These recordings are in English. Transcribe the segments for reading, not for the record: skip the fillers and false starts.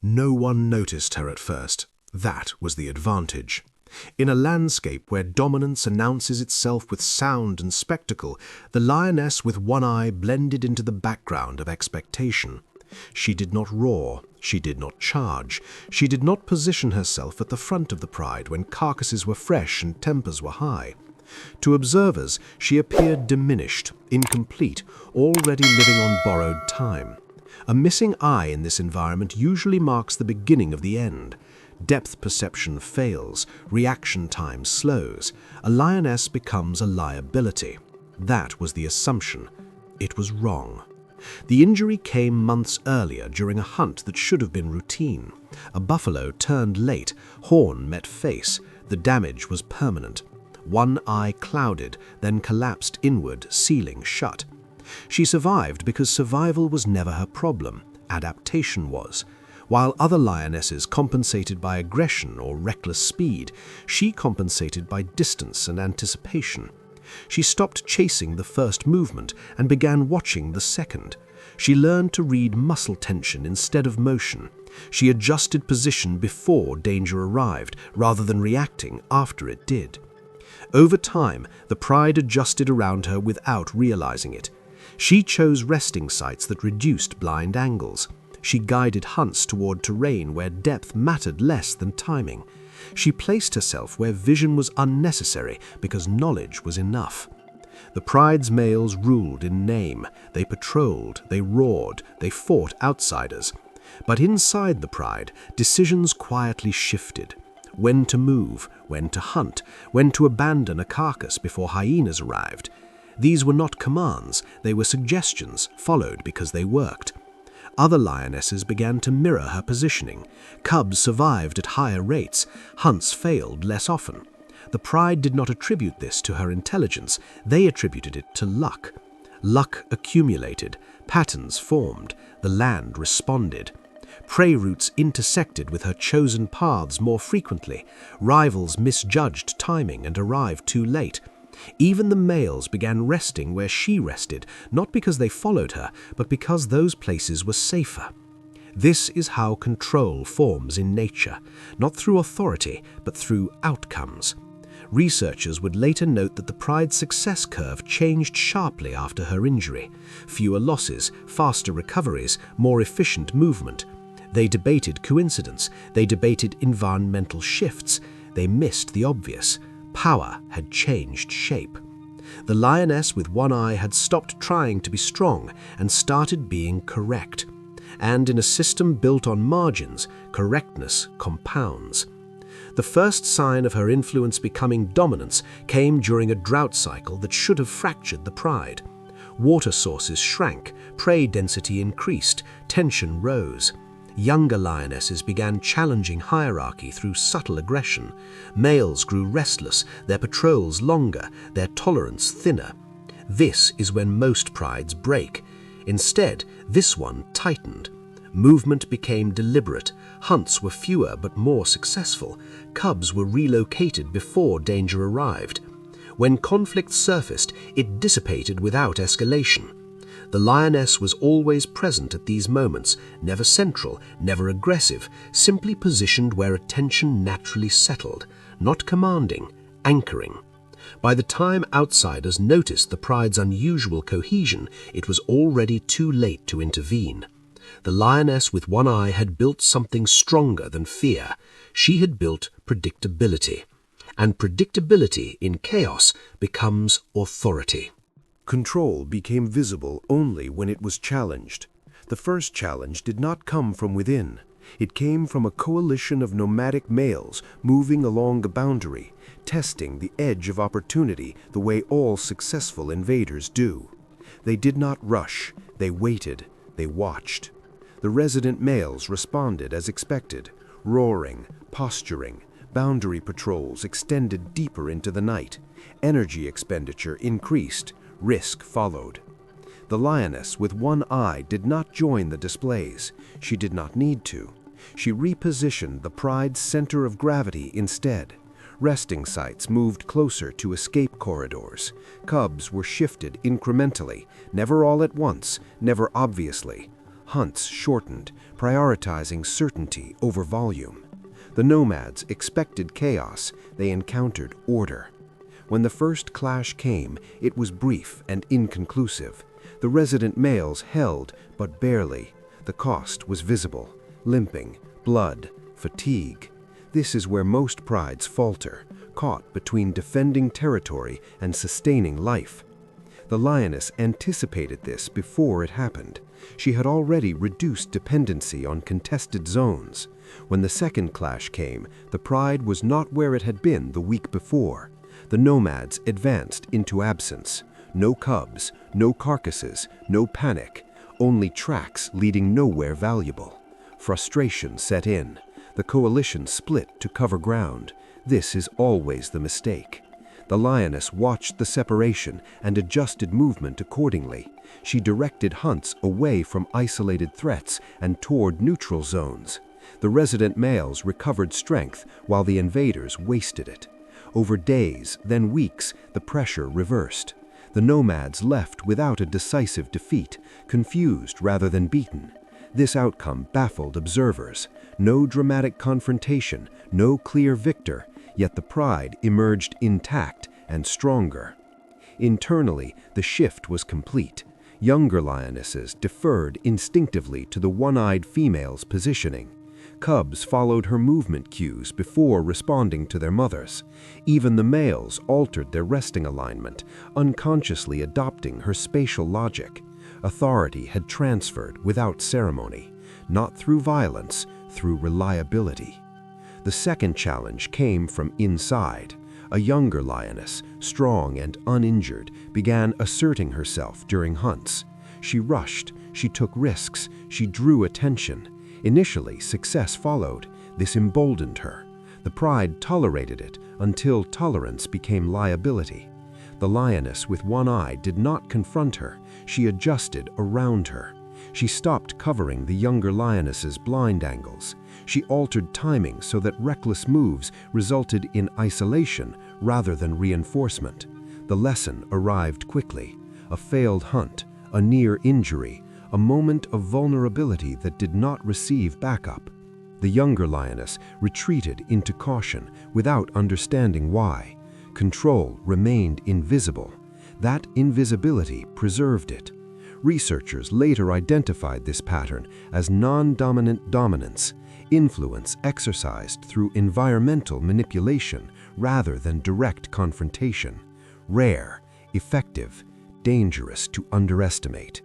No one noticed her at first. That was the advantage. In a landscape where dominance announces itself with sound and spectacle, the lioness with one eye blended into the background of expectation. She did not roar, she did not charge, she did not position herself at the front of the pride when carcasses were fresh and tempers were high. To observers, she appeared diminished, incomplete, already living on borrowed time. A missing eye in this environment usually marks the beginning of the end. Depth perception fails, reaction time slows, a lioness becomes a liability. That was the assumption. It was wrong. The injury came months earlier during a hunt that should have been routine. A buffalo turned late, horn met face, the damage was permanent. One eye clouded, then collapsed inward, sealing shut. She survived because survival was never her problem, adaptation was. While other lionesses compensated by aggression or reckless speed, she compensated by distance and anticipation. She stopped chasing the first movement and began watching the second. She learned to read muscle tension instead of motion. She adjusted position before danger arrived, rather than reacting after it did. Over time, the pride adjusted around her without realizing it. She chose resting sites that reduced blind angles. She guided hunts toward terrain where depth mattered less than timing. She placed herself where vision was unnecessary because knowledge was enough. The pride's males ruled in name. They patrolled, they roared, they fought outsiders. But inside the pride, decisions quietly shifted. When to move, when to hunt, when to abandon a carcass before hyenas arrived. These were not commands, they were suggestions, followed because they worked. Other lionesses began to mirror her positioning. Cubs survived at higher rates, hunts failed less often. The pride did not attribute this to her intelligence, they attributed it to luck. Luck accumulated, patterns formed, the land responded. Prey routes intersected with her chosen paths more frequently. Rivals misjudged timing and arrived too late. Even the males began resting where she rested, not because they followed her, but because those places were safer. This is how control forms in nature, not through authority, but through outcomes. Researchers would later note that the pride's success curve changed sharply after her injury. Fewer losses, faster recoveries, more efficient movement. They debated coincidence, they debated environmental shifts, they missed the obvious. Power had changed shape. The lioness with one eye had stopped trying to be strong and started being correct. And in a system built on margins, correctness compounds. The first sign of her influence becoming dominance came during a drought cycle that should have fractured the pride. Water sources shrank, prey density increased, tension rose. Younger lionesses began challenging hierarchy through subtle aggression. Males grew restless, their patrols longer, their tolerance thinner. This is when most prides break. Instead, this one tightened. Movement became deliberate. Hunts were fewer but more successful. Cubs were relocated before danger arrived. When conflict surfaced, it dissipated without escalation. The lioness was always present at these moments, never central, never aggressive, simply positioned where attention naturally settled, not commanding, anchoring. By the time outsiders noticed the pride's unusual cohesion, it was already too late to intervene. The lioness with one eye had built something stronger than fear. She had built predictability. And predictability in chaos becomes authority. Control became visible only when it was challenged. The first challenge did not come from within. It came from a coalition of nomadic males moving along the boundary, testing the edge of opportunity the way all successful invaders do. They did not rush, they waited, they watched. The resident males responded as expected, roaring, posturing. Boundary patrols extended deeper into the night. Energy expenditure increased. Risk followed. The lioness with one eye did not join the displays. She did not need to. She repositioned the pride's center of gravity instead. Resting sites moved closer to escape corridors. Cubs were shifted incrementally, never all at once, never obviously. Hunts shortened, prioritizing certainty over volume. The nomads expected chaos, they encountered order. When the first clash came, it was brief and inconclusive. The resident males held, but barely. The cost was visible: limping, blood, fatigue. This is where most prides falter, caught between defending territory and sustaining life. The lioness anticipated this before it happened. She had already reduced dependency on contested zones. When the second clash came, the pride was not where it had been the week before. The nomads advanced into absence. No cubs, no carcasses, no panic, only tracks leading nowhere valuable. Frustration set in. The coalition split to cover ground. This is always the mistake. The lioness watched the separation and adjusted movement accordingly. She directed hunts away from isolated threats and toward neutral zones. The resident males recovered strength while the invaders wasted it. Over days, then weeks, the pressure reversed. The nomads left without a decisive defeat, confused rather than beaten. This outcome baffled observers. No dramatic confrontation, no clear victor, yet the pride emerged intact and stronger. Internally, the shift was complete. Younger lionesses deferred instinctively to the one-eyed female's positioning. Cubs followed her movement cues before responding to their mothers. Even the males altered their resting alignment, unconsciously adopting her spatial logic. Authority had transferred without ceremony, not through violence, through reliability. The second challenge came from inside. A younger lioness, strong and uninjured, began asserting herself during hunts. She rushed, she took risks, she drew attention. Initially, success followed. This emboldened her. The pride tolerated it until tolerance became liability. The lioness with one eye did not confront her. She adjusted around her. She stopped covering the younger lioness's blind angles. She altered timing so that reckless moves resulted in isolation rather than reinforcement. The lesson arrived quickly. A failed hunt, a near injury, a moment of vulnerability that did not receive backup. The younger lioness retreated into caution without understanding why. Control remained invisible. That invisibility preserved it. Researchers later identified this pattern as non-dominant dominance, influence exercised through environmental manipulation rather than direct confrontation. Rare, effective, dangerous to underestimate.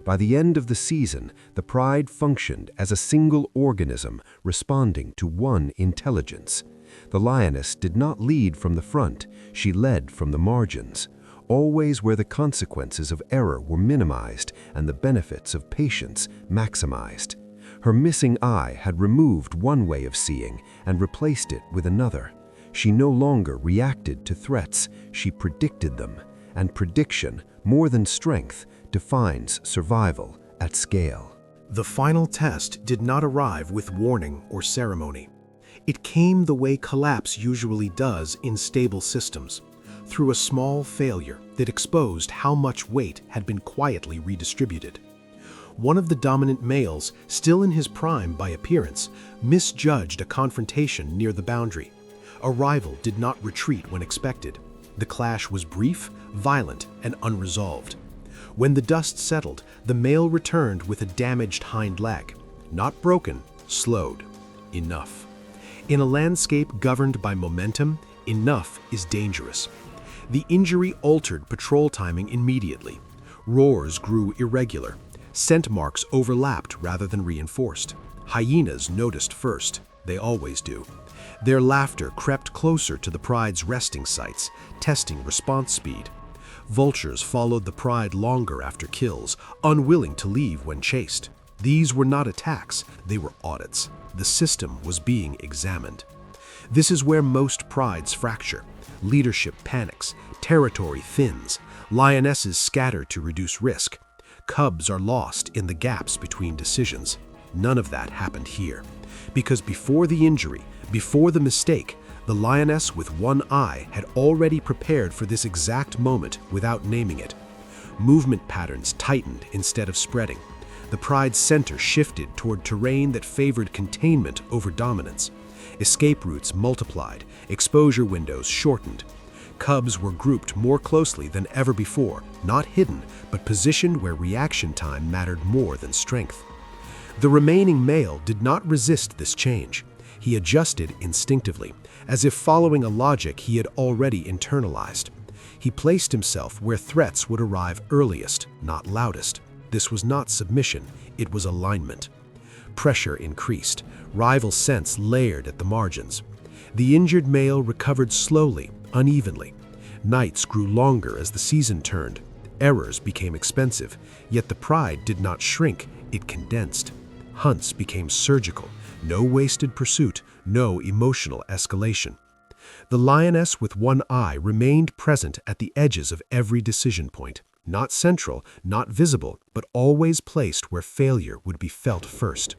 By the end of the season, the pride functioned as a single organism responding to one intelligence. The lioness did not lead from the front, she led from the margins, always where the consequences of error were minimized and the benefits of patience maximized. Her missing eye had removed one way of seeing and replaced it with another. She no longer reacted to threats, she predicted them, and prediction, more than strength, defines survival at scale. The final test did not arrive with warning or ceremony. It came the way collapse usually does in stable systems, through a small failure that exposed how much weight had been quietly redistributed. One of the dominant males, still in his prime by appearance, misjudged a confrontation near the boundary. A rival did not retreat when expected. The clash was brief, violent, and unresolved. When the dust settled, the male returned with a damaged hind leg. Not broken, slowed. Enough. In a landscape governed by momentum, enough is dangerous. The injury altered patrol timing immediately. Roars grew irregular. Scent marks overlapped rather than reinforced. Hyenas noticed first. They always do. Their laughter crept closer to the pride's resting sites, testing response speed. Vultures followed the pride longer after kills, unwilling to leave when chased. These were not attacks, they were audits. The system was being examined. This is where most prides fracture. Leadership panics, territory thins, lionesses scatter to reduce risk. Cubs are lost in the gaps between decisions. None of that happened here. Because before the injury, before the mistake, the lioness with one eye had already prepared for this exact moment without naming it. Movement patterns tightened instead of spreading. The pride's center shifted toward terrain that favored containment over dominance. Escape routes multiplied, exposure windows shortened. Cubs were grouped more closely than ever before, not hidden, but positioned where reaction time mattered more than strength. The remaining male did not resist this change. He adjusted instinctively, as if following a logic he had already internalized. He placed himself where threats would arrive earliest, not loudest. This was not submission, it was alignment. Pressure increased, rival scents layered at the margins. The injured male recovered slowly, unevenly. Nights grew longer as the season turned. Errors became expensive, yet the pride did not shrink, it condensed. Hunts became surgical, no wasted pursuit, no emotional escalation. The lioness with one eye remained present at the edges of every decision point, not central, not visible, but always placed where failure would be felt first.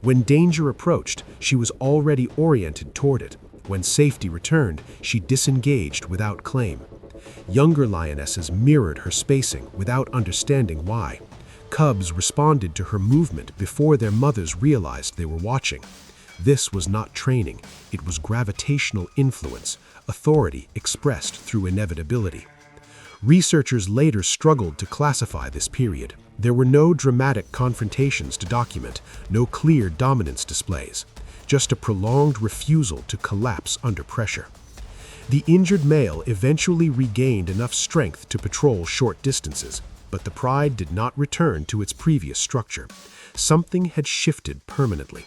When danger approached, she was already oriented toward it. When safety returned, she disengaged without claim. Younger lionesses mirrored her spacing without understanding why. Cubs responded to her movement before their mothers realized they were watching. This was not training, it was gravitational influence, authority expressed through inevitability. Researchers later struggled to classify this period. There were no dramatic confrontations to document, no clear dominance displays, just a prolonged refusal to collapse under pressure. The injured male eventually regained enough strength to patrol short distances, but the pride did not return to its previous structure. Something had shifted permanently.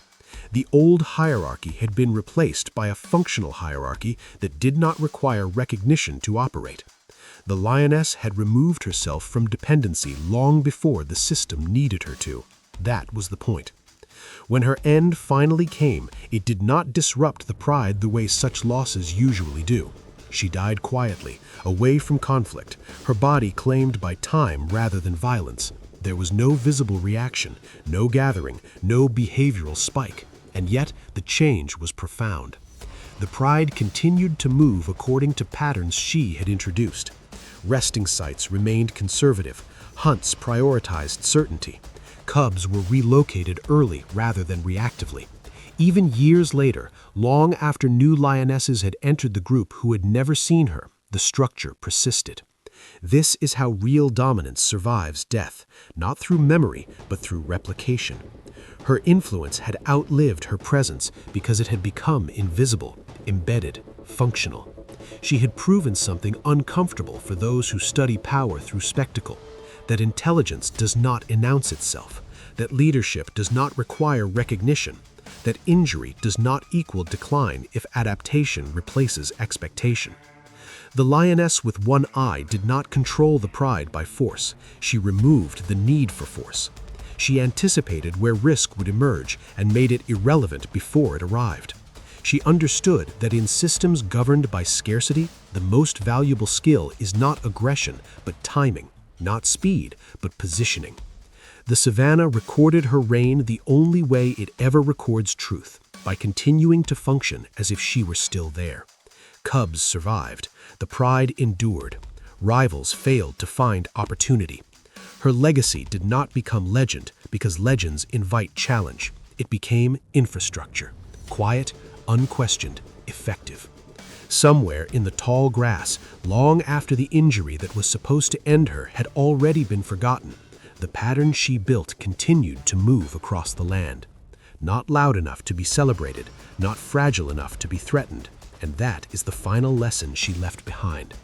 The old hierarchy had been replaced by a functional hierarchy that did not require recognition to operate. The lioness had removed herself from dependency long before the system needed her to. That was the point. When her end finally came, it did not disrupt the pride the way such losses usually do. She died quietly, away from conflict, her body claimed by time rather than violence. There was no visible reaction, no gathering, no behavioral spike, and yet the change was profound. The pride continued to move according to patterns she had introduced. Resting sites remained conservative, hunts prioritized certainty. Cubs were relocated early rather than reactively. Even years later, long after new lionesses had entered the group who had never seen her, the structure persisted. This is how real dominance survives death, not through memory, but through replication. Her influence had outlived her presence because it had become invisible, embedded, functional. She had proven something uncomfortable for those who study power through spectacle, that intelligence does not announce itself, that leadership does not require recognition, that injury does not equal decline if adaptation replaces expectation. The lioness with one eye did not control the pride by force. She removed the need for force. She anticipated where risk would emerge and made it irrelevant before it arrived. She understood that in systems governed by scarcity, the most valuable skill is not aggression, but timing, not speed, but positioning. The Savanna recorded her reign the only way it ever records truth, by continuing to function as if she were still there. Cubs survived. The pride endured. Rivals failed to find opportunity. Her legacy did not become legend because legends invite challenge. It became infrastructure. Quiet, unquestioned, effective. Somewhere in the tall grass, long after the injury that was supposed to end her had already been forgotten, the pattern she built continued to move across the land. Not loud enough to be celebrated, not fragile enough to be threatened, and that is the final lesson she left behind.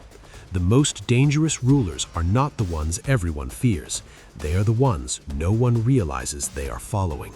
The most dangerous rulers are not the ones everyone fears. They are the ones no one realizes they are following.